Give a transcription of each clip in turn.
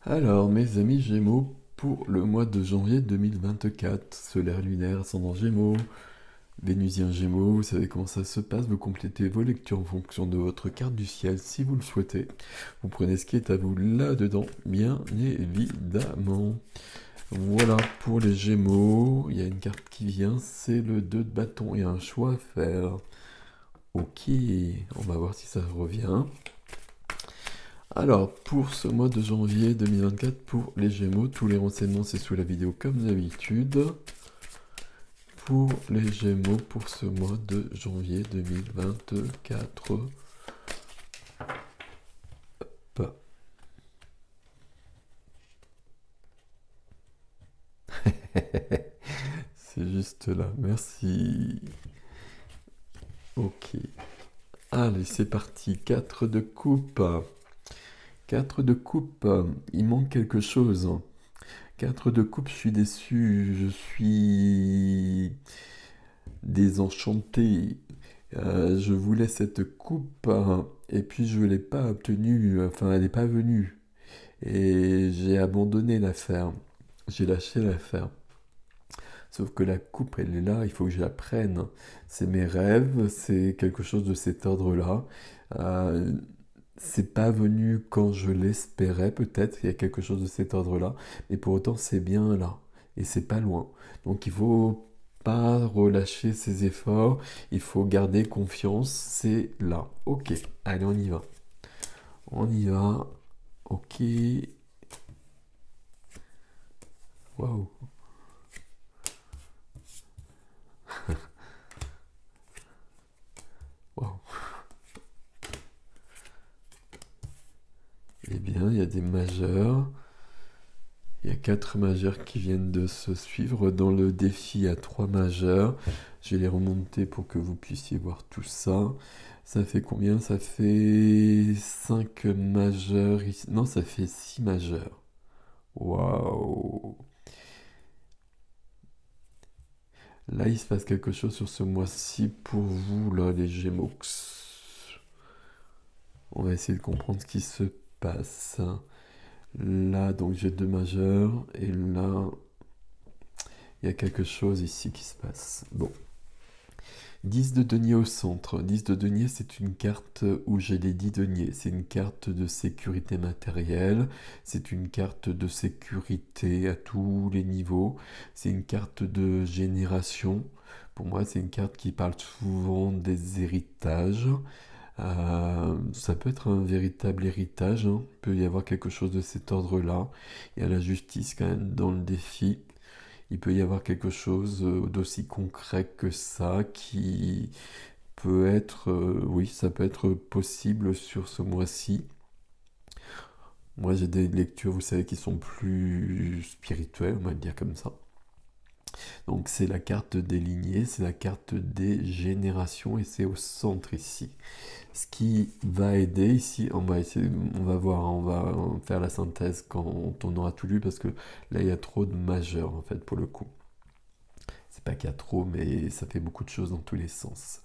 Alors, mes amis Gémeaux, pour le mois de janvier 2024, solaire lunaire, ascendant Gémeaux, Vénusien Gémeaux, vous savez comment ça se passe, vous complétez vos lectures en fonction de votre carte du ciel si vous le souhaitez. Vous prenez ce qui est à vous là-dedans, bien évidemment. Voilà, pour les Gémeaux, il y a une carte qui vient, c'est le 2 de bâton et un choix à faire. Ok, on va voir si ça revient. Alors, pour ce mois de janvier 2024, pour les Gémeaux, tous les renseignements c'est sous la vidéo comme d'habitude. Pour les Gémeaux, pour ce mois de janvier 2024. Hop. C'est juste là, merci. Ok. Allez, c'est parti. 4 de coupe. 4 de coupe. Il manque quelque chose. 4 de coupe, je suis déçu. Je suis désenchanté. Je voulais cette coupe et puis je ne l'ai pas obtenue. Enfin, elle n'est pas venue. Et j'ai abandonné l'affaire. J'ai lâché l'affaire. Sauf que la coupe, elle est là, il faut que je la prenne. C'est mes rêves, c'est quelque chose de cet ordre-là. Euh, c'est pas venu quand je l'espérais, peut-être, il y a quelque chose de cet ordre-là, mais pour autant c'est bien là, et c'est pas loin. Donc il faut pas relâcher ses efforts, il faut garder confiance, c'est là. Ok, allez on y va. On y va. Ok. Waouh. Waouh. Eh bien, il y a des majeurs. Il y a 4 majeurs qui viennent de se suivre. Dans le défi à 3 majeurs. Je vais les remonter pour que vous puissiez voir tout ça. Ça fait combien? Ça fait 5 majeurs ici. Non, ça fait 6 majeurs. Waouh! Là, il se passe quelque chose sur ce mois-ci pour vous, là, les Gémeaux. On va essayer de comprendre ce qui se passe. Là, donc j'ai 2 majeurs. Et là, il y a quelque chose ici qui se passe. Bon. 10 de denier au centre. 10 de denier, c'est une carte où j'ai les 10 deniers. C'est une carte de sécurité matérielle. C'est une carte de sécurité à tous les niveaux. C'est une carte de génération. Pour moi, c'est une carte qui parle souvent des héritages. Ça peut être un véritable héritage, hein. Il peut y avoir quelque chose de cet ordre-là. Il y a la justice quand même dans le défi. Il peut y avoir quelque chose d'aussi concret que ça qui peut être, oui, ça peut être possible sur ce mois-ci. Moi, j'ai des lectures, vous savez, qui sont plus spirituelles, on va le dire comme ça. Donc, c'est la carte des lignées, c'est la carte des générations et c'est au centre ici. Ce qui va aider ici, on va essayer, on va voir, on va faire la synthèse quand on aura tout lu parce que là, il y a trop de majeurs en fait pour le coup. C'est pas qu'il y a trop, mais ça fait beaucoup de choses dans tous les sens.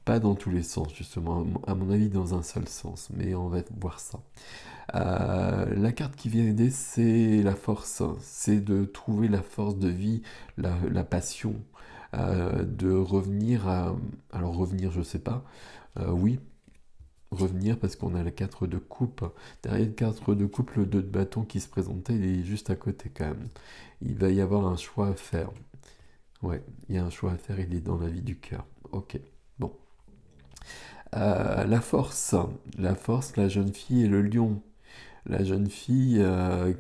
Pas dans tous les sens, justement, à mon avis dans un seul sens, mais on va voir ça. La carte qui vient aider, c'est la force, c'est de trouver la force de vie, la passion, de revenir à... Alors revenir, je sais pas, oui, revenir parce qu'on a la 4 de coupe. Derrière le 4 de coupe, le 2 de bâton qui se présentait, il est juste à côté quand même. Il va y avoir un choix à faire. Ouais, il y a un choix à faire, il est dans la vie du cœur. Ok, bon. La force, la jeune fille et le lion. La jeune fille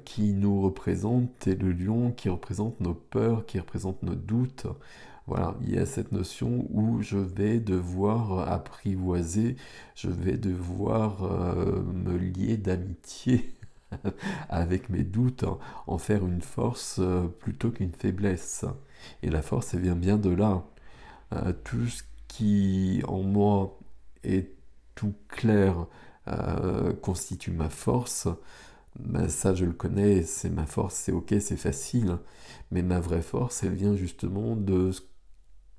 qui nous représente et le lion qui représente nos peurs, qui représente nos doutes. Voilà, il y a cette notion où je vais devoir apprivoiser, je vais devoir me lier d'amitié avec mes doutes, hein, en faire une force plutôt qu'une faiblesse. Et la force, elle vient bien de là. Tout ce qui en moi est tout clair constitue ma force. Ben, ça, je le connais, c'est ma force, c'est ok, c'est facile. Mais ma vraie force, elle vient justement de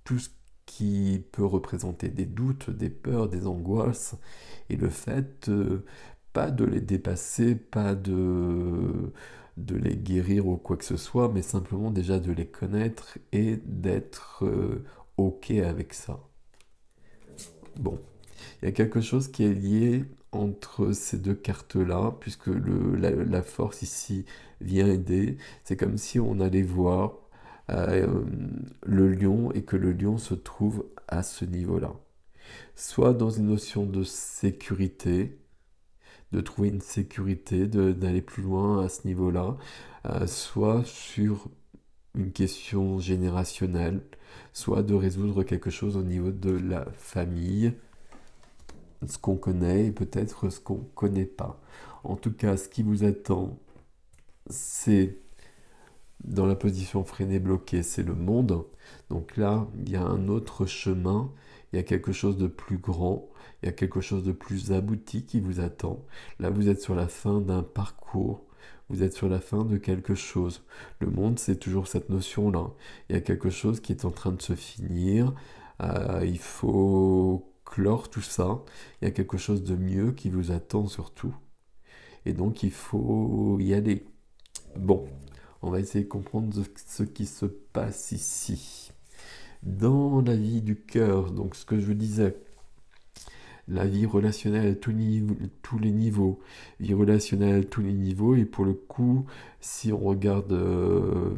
tout ce qui peut représenter des doutes, des peurs, des angoisses. Et le fait pas de les dépasser, pas de les guérir ou quoi que ce soit, mais simplement déjà de les connaître et d'être OK avec ça. Bon, il y a quelque chose qui est lié entre ces deux cartes-là, puisque la force ici vient aider. C'est comme si on allait voir euh, le lion et que le lion se trouve à ce niveau-là. Soit dans une notion de sécurité, de trouver une sécurité, d'aller plus loin à ce niveau-là, soit sur une question générationnelle, soit de résoudre quelque chose au niveau de la famille, ce qu'on connaît et peut-être ce qu'on ne connaît pas. En tout cas, ce qui vous attend, c'est dans la position freinée bloquée, c'est le monde. Donc là, il y a un autre chemin, il y a quelque chose de plus grand, il y a quelque chose de plus abouti qui vous attend. Là, vous êtes sur la fin d'un parcours, vous êtes sur la fin de quelque chose. Le monde, c'est toujours cette notion-là. Il y a quelque chose qui est en train de se finir. Il faut clore tout ça. Il y a quelque chose de mieux qui vous attend surtout. Et donc, il faut y aller. Bon, on va essayer de comprendre ce qui se passe ici. Dans la vie du cœur, donc ce que je vous disais, la vie relationnelle à tous les niveaux, vie relationnelle à tous les niveaux, et pour le coup, si on regarde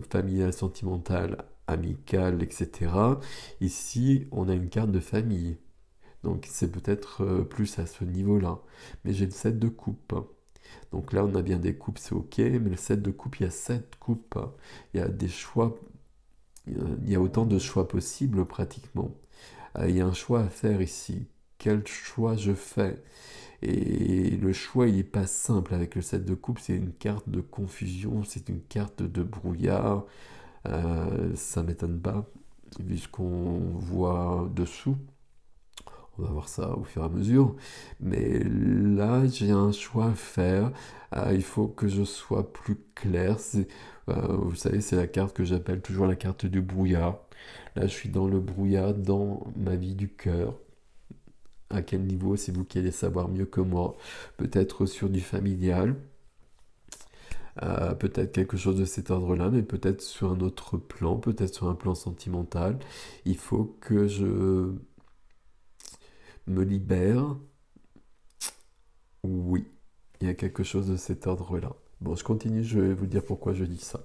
familial, sentimental, amical, etc., ici, on a une carte de famille. Donc c'est peut-être plus à ce niveau-là. Mais j'ai le 7 de coupe. Donc là, on a bien des coupes, c'est ok, mais le 7 de coupe, il y a 7 coupes. Il y a des choix, il y a autant de choix possibles pratiquement. Il y a un choix à faire ici. Quel choix je fais? Et le choix, il n'est pas simple avec le 7 de coupe, c'est une carte de confusion, c'est une carte de brouillard. Ça m'étonne pas, vu ce qu'on voit dessous. On va voir ça au fur et à mesure. Mais là, j'ai un choix à faire. Il faut que je sois plus clair. Vous savez, c'est la carte que j'appelle toujours la carte du brouillard. Là, je suis dans le brouillard, dans ma vie du cœur. À quel niveau, c'est vous qui allez savoir mieux que moi. Peut-être sur du familial. Peut-être quelque chose de cet ordre-là, mais peut-être sur un autre plan, peut-être sur un plan sentimental. Il faut que je me libère. Oui, il y a quelque chose de cet ordre-là. Bon, je continue, je vais vous dire pourquoi je dis ça.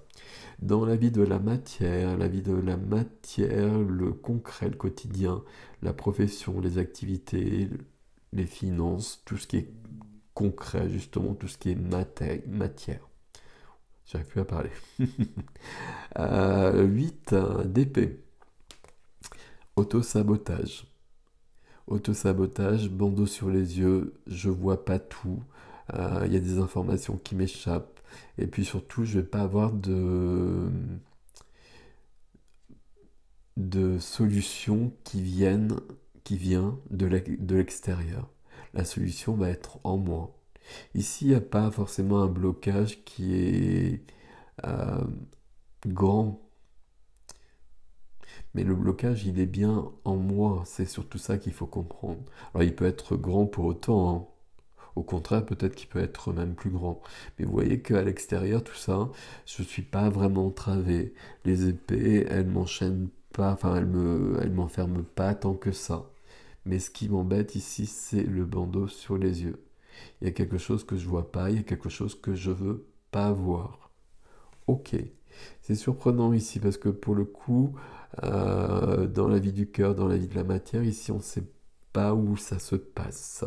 Dans la vie de la matière, le concret, le quotidien, la profession, les activités, les finances, tout ce qui est concret, justement, tout ce qui est matière. J'arrive plus à parler. 8 d'épée. Autosabotage. Autosabotage, bandeau sur les yeux, je vois pas tout, il y a des informations qui m'échappent, et puis surtout, je vais pas avoir de solution qui vient de l'extérieur. La solution va être en moi. Ici, il n'y a pas forcément un blocage qui est euh, grand, mais le blocage, il est bien en moi. C'est surtout ça qu'il faut comprendre. Alors, il peut être grand pour autant, hein. Au contraire, peut-être qu'il peut être même plus grand. Mais vous voyez qu'à l'extérieur, tout ça, je ne suis pas vraiment entravé. Les épées, elles m'enchaînent pas, enfin, elles m'enferment pas tant que ça. Mais ce qui m'embête ici, c'est le bandeau sur les yeux. Il y a quelque chose que je vois pas, il y a quelque chose que je veux pas voir. Ok. C'est surprenant ici parce que pour le coup, dans la vie du cœur, dans la vie de la matière, ici on ne sait pas où ça se passe.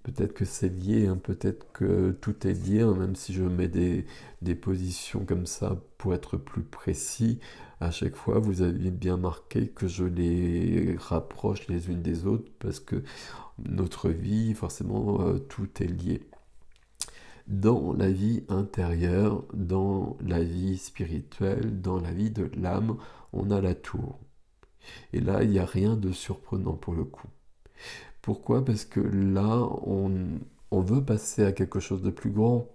Peut-être que c'est lié, hein, peut-être que tout est lié, hein, même si je mets des positions comme ça pour être plus précis. À chaque fois, vous avez bien marqué que je les rapproche les unes des autres parce que notre vie, forcément, tout est lié. Dans la vie intérieure, dans la vie spirituelle, dans la vie de l'âme, on a la tour. Et là, il n'y a rien de surprenant pour le coup. Pourquoi? Parce que là, on veut passer à quelque chose de plus grand.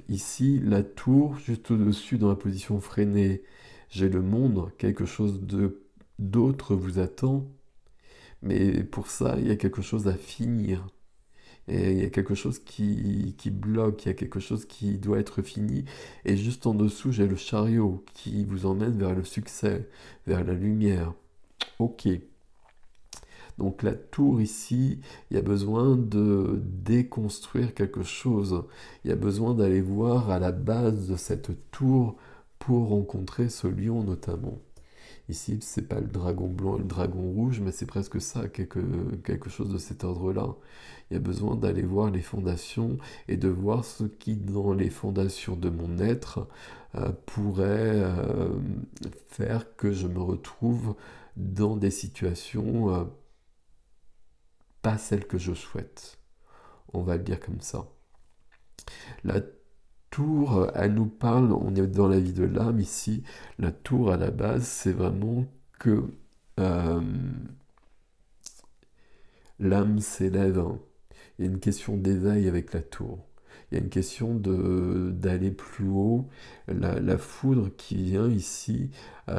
Ici, la tour, juste au-dessus, dans la position freinée, j'ai le monde, quelque chose d'autre vous attend. Mais pour ça, il y a quelque chose à finir. Et il y a quelque chose qui bloque, il y a quelque chose qui doit être fini. Et juste en dessous, j'ai le chariot qui vous emmène vers le succès, vers la lumière. Ok. Donc la tour ici, il y a besoin de déconstruire quelque chose. Il y a besoin d'aller voir à la base de cette tour pour rencontrer ce lion notamment. Ici, c'est pas le dragon blanc et le dragon rouge, mais c'est presque ça, quelque chose de cet ordre-là. Il y a besoin d'aller voir les fondations et de voir ce qui, dans les fondations de mon être, pourrait faire que je me retrouve dans des situations pas celles que je souhaite. On va le dire comme ça. La tour, elle nous parle, on est dans la vie de l'âme ici, la tour à la base, c'est vraiment que euh, l'âme s'élève, hein. Il y a une question d'éveil avec la tour. Il y a une question d'aller plus haut. La foudre qui vient ici,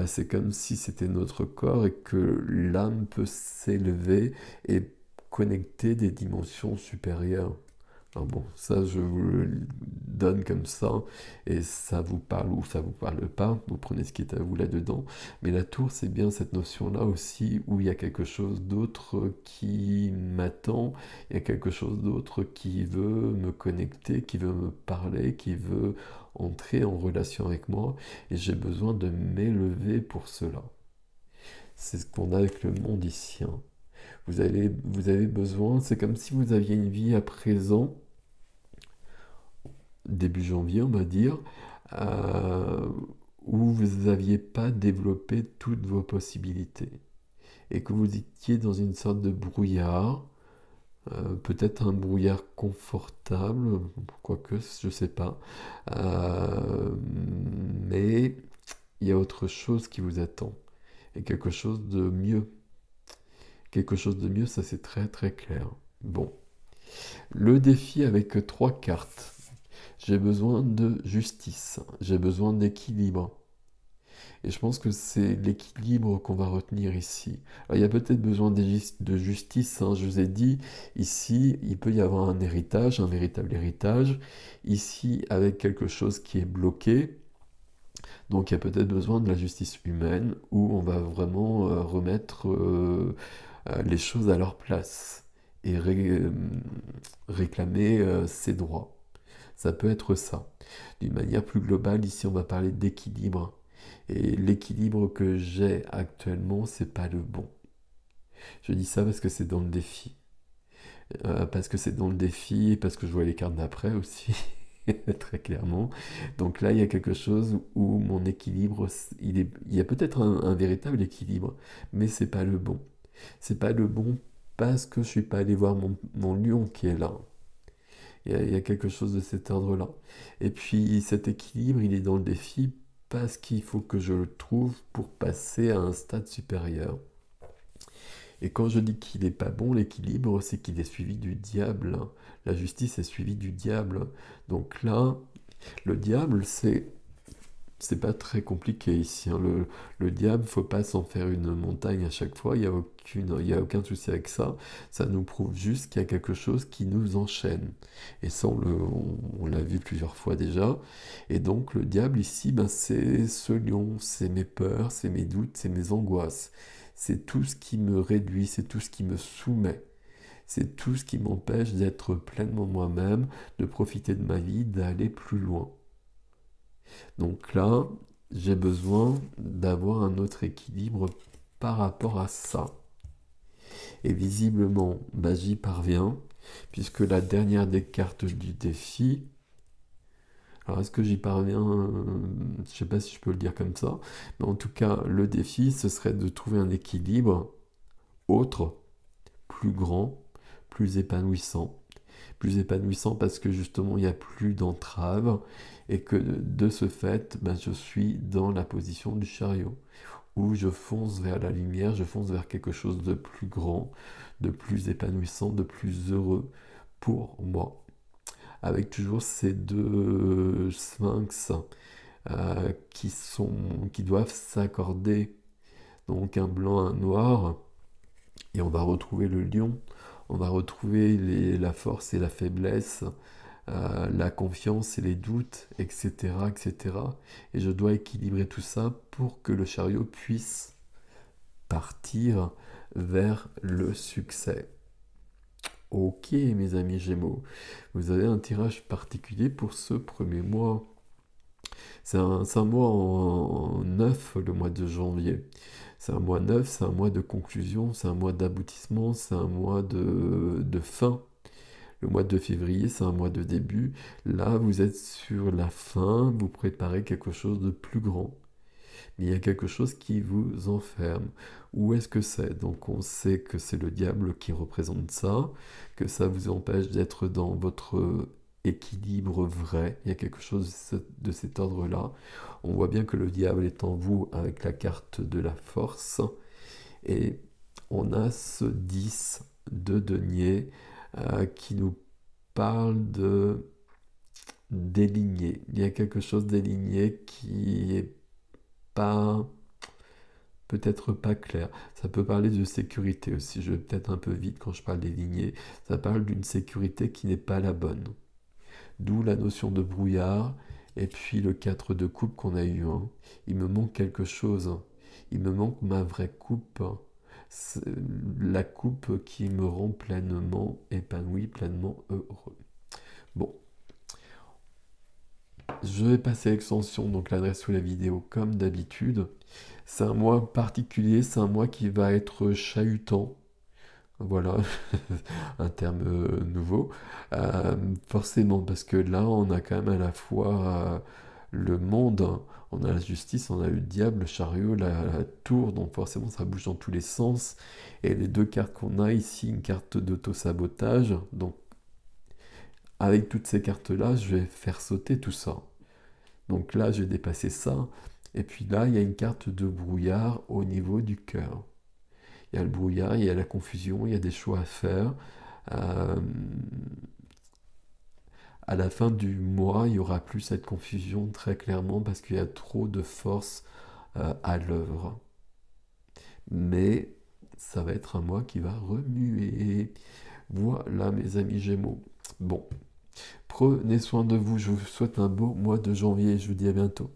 c'est comme si c'était notre corps et que l'âme peut s'élever et connecter des dimensions supérieures. Alors bon, ça je vous le donne comme ça, et ça vous parle ou ça vous parle pas, vous prenez ce qui est à vous là-dedans. Mais la tour, c'est bien cette notion-là aussi, où il y a quelque chose d'autre qui m'attend, il y a quelque chose d'autre qui veut me connecter, qui veut me parler, qui veut entrer en relation avec moi, et j'ai besoin de m'élever pour cela. C'est ce qu'on a avec le monde ici, hein. Vous avez besoin, c'est comme si vous aviez une vie à présent, début janvier, on va dire, euh, où vous n'aviez pas développé toutes vos possibilités et que vous étiez dans une sorte de brouillard, peut-être un brouillard confortable, quoique, je sais pas, Euh, mais il y a autre chose qui vous attend et quelque chose de mieux. Quelque chose de mieux, ça c'est très très clair. Bon, le défi avec trois cartes. J'ai besoin de justice, j'ai besoin d'équilibre. Et je pense que c'est l'équilibre qu'on va retenir ici. Alors, il y a peut-être besoin de justice, hein. Je vous ai dit, ici, il peut y avoir un héritage, un véritable héritage. Ici, avec quelque chose qui est bloqué. Donc il y a peut-être besoin de la justice humaine, où on va vraiment remettre les choses à leur place et réclamer ses droits. Ça peut être ça. D'une manière plus globale, ici on va parler d'équilibre. Et l'équilibre que j'ai actuellement, c'est pas le bon. Je dis ça parce que c'est dans le défi. Parce que c'est dans le défi et parce que je vois les cartes d'après aussi, très clairement. Donc là, il y a quelque chose où mon équilibre, il y a peut-être un véritable équilibre, mais c'est pas le bon. C'est pas le bon parce que je suis pas allé voir mon lion qui est là. Il y a quelque chose de cet ordre-là. Et puis cet équilibre, il est dans le défi parce qu'il faut que je le trouve pour passer à un stade supérieur. Et quand je dis qu'il n'est pas bon, l'équilibre, c'est qu'il est suivi du diable. La justice est suivie du diable. Donc là, le diable, c'est pas très compliqué ici, hein. Le diable, faut pas s'en faire une montagne à chaque fois, il y a aucun souci avec ça. Ça nous prouve juste qu'il y a quelque chose qui nous enchaîne. Et ça, on l'a vu plusieurs fois déjà. Et donc, le diable ici, ben, c'est ce lion, c'est mes peurs, c'est mes doutes, c'est mes angoisses. C'est tout ce qui me réduit, c'est tout ce qui me soumet. C'est tout ce qui m'empêche d'être pleinement moi-même, de profiter de ma vie, d'aller plus loin. Donc là, j'ai besoin d'avoir un autre équilibre par rapport à ça. Et visiblement, bah, j'y parviens, puisque la dernière des cartes du défi, alors est-ce que j'y parviens? Je ne sais pas si je peux le dire comme ça, mais en tout cas, le défi, ce serait de trouver un équilibre autre, plus grand, plus épanouissant. Plus épanouissant parce que justement il n'y a plus d'entrave et que de ce fait ben, je suis dans la position du chariot où je fonce vers la lumière, je fonce vers quelque chose de plus grand, de plus épanouissant, de plus heureux pour moi. Avec toujours ces deux sphinx qui doivent s'accorder, donc un blanc, un noir, et on va retrouver le lion On va retrouver la force et la faiblesse, la confiance et les doutes, etc., etc. Et je dois équilibrer tout ça pour que le chariot puisse partir vers le succès. Ok, mes amis Gémeaux, vous avez un tirage particulier pour ce premier mois. C'est un mois en neuf, le mois de janvier. C'est un mois neuf, c'est un mois de conclusion, c'est un mois d'aboutissement, c'est un mois de fin. Le mois de février, c'est un mois de début. Là, vous êtes sur la fin, vous préparez quelque chose de plus grand. Mais il y a quelque chose qui vous enferme. Où est-ce que c'est? Donc on sait que c'est le diable qui représente ça, que ça vous empêche d'être dans votre équilibre vrai. Il y a quelque chose de cet ordre-là. On voit bien que le diable est en vous avec la carte de la force. Et on a ce 10 de denier qui nous parle de d'éligné. Il y a quelque chose d'éligné qui est pas, peut-être pas clair. Ça peut parler de sécurité aussi. Je vais peut-être un peu vite quand je parle d'éligné. Ça parle d'une sécurité qui n'est pas la bonne. D'où la notion de brouillard. Et puis le 4 de coupe qu'on a eu. Hein. Il me manque quelque chose. Il me manque ma vraie coupe. C'est la coupe qui me rend pleinement épanoui, pleinement heureux. Bon, je vais passer à l'extension, donc l'adresse sous la vidéo comme d'habitude. C'est un mois particulier, c'est un mois qui va être chahutant. Voilà, un terme nouveau. Forcément, parce que là, on a quand même à la fois le monde, hein. On a la justice, on a le diable, le chariot, la tour, donc forcément ça bouge dans tous les sens. Et les deux cartes qu'on a ici, une carte d'auto-sabotage. Donc avec toutes ces cartes-là, je vais faire sauter tout ça. Donc là, je vais dépasser ça. Et puis là, il y a une carte de brouillard au niveau du cœur. Il y a le brouillard, il y a la confusion, il y a des choix à faire. Euh, à la fin du mois, il n'y aura plus cette confusion très clairement parce qu'il y a trop de force à l'œuvre. Mais ça va être un mois qui va remuer. Voilà mes amis Gémeaux. Bon, prenez soin de vous, je vous souhaite un beau mois de janvier et je vous dis à bientôt.